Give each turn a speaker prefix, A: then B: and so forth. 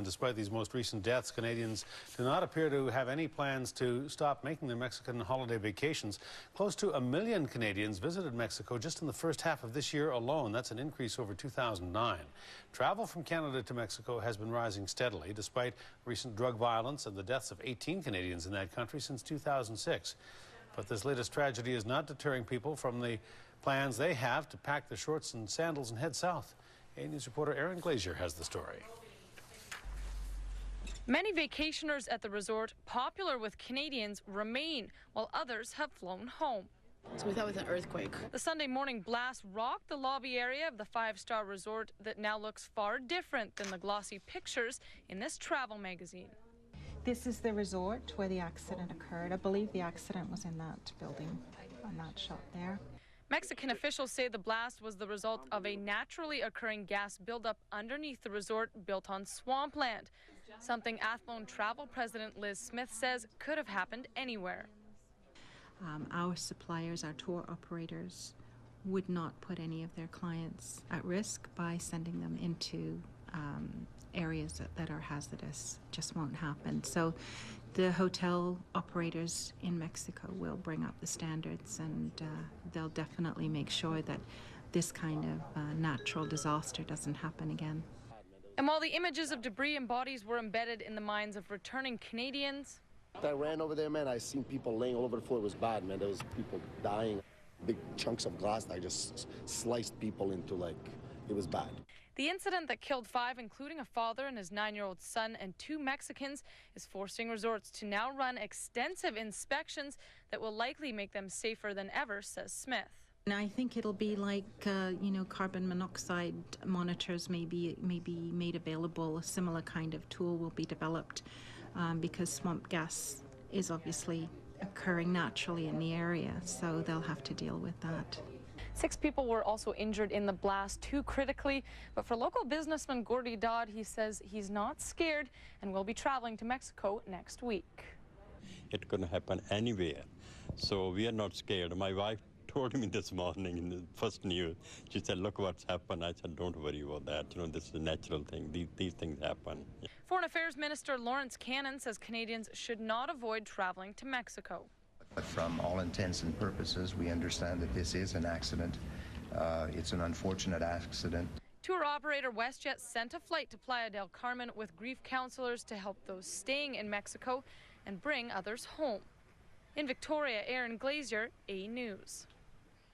A: Despite these most recent deaths, Canadians do not appear to have any plans to stop making their Mexican holiday vacations. Close to 1 million Canadians visited Mexico just in the first half of this year alone. That's an increase over 2009. Travel from Canada to Mexico has been rising steadily, despite recent drug violence and the deaths of 18 Canadians in that country since 2006. But this latest tragedy is not deterring people from the plans they have to pack their shorts and sandals and head south. A News reporter Aaron Glazier has the story.
B: Many vacationers at the resort, popular with Canadians, remain, while others have flown home.
C: So we thought it was an earthquake.
B: The Sunday morning blast rocked the lobby area of the five-star resort that now looks far different than the glossy pictures in this travel magazine.
D: This is the resort where the accident occurred. I believe the accident was in that building, on that shot there.
B: Mexican officials say the blast was the result of a naturally occurring gas buildup underneath the resort built on swampland, something Athlone Travel President Liz Smith says could have happened anywhere.
D: Our suppliers, our tour operators, would not put any of their clients at risk by sending them into areas that are hazardous. Just won't happen. So the hotel operators in Mexico will bring up the standards, and they'll definitely make sure that this kind of natural disaster doesn't happen again.
B: And while the images of debris and bodies were embedded in the minds of returning Canadians,
E: I ran over there, man. I seen people laying all over the floor. It was bad, man. There was people dying. Big chunks of glass that just sliced people into, like, it was bad.
B: The incident that killed 5, including a father and his 9-year-old son and 2 Mexicans, is forcing resorts to now run extensive inspections that will likely make them safer than ever, says Smith.
D: And I think it'll be like, carbon monoxide monitors may be made available. A similar kind of tool will be developed because swamp gas is obviously occurring naturally in the area, so they'll have to deal with that.
B: 6 people were also injured in the blast, 2 critically. But for local businessman Gordy Dodd, he says he's not scared and will be traveling to Mexico next week.
F: It could happen anywhere, so we are not scared. My wife told me this morning in the first news, she said, look what's happened. I said, don't worry about that. This is a natural thing. These things happen.
B: Foreign Affairs Minister Lawrence Cannon says Canadians should not avoid traveling to Mexico.
G: But from all intents and purposes, we understand that this is an accident. It's an unfortunate accident.
B: Tour operator WestJet sent a flight to Playa del Carmen with grief counselors to help those staying in Mexico and bring others home. In Victoria, Aaron Glazier, A News.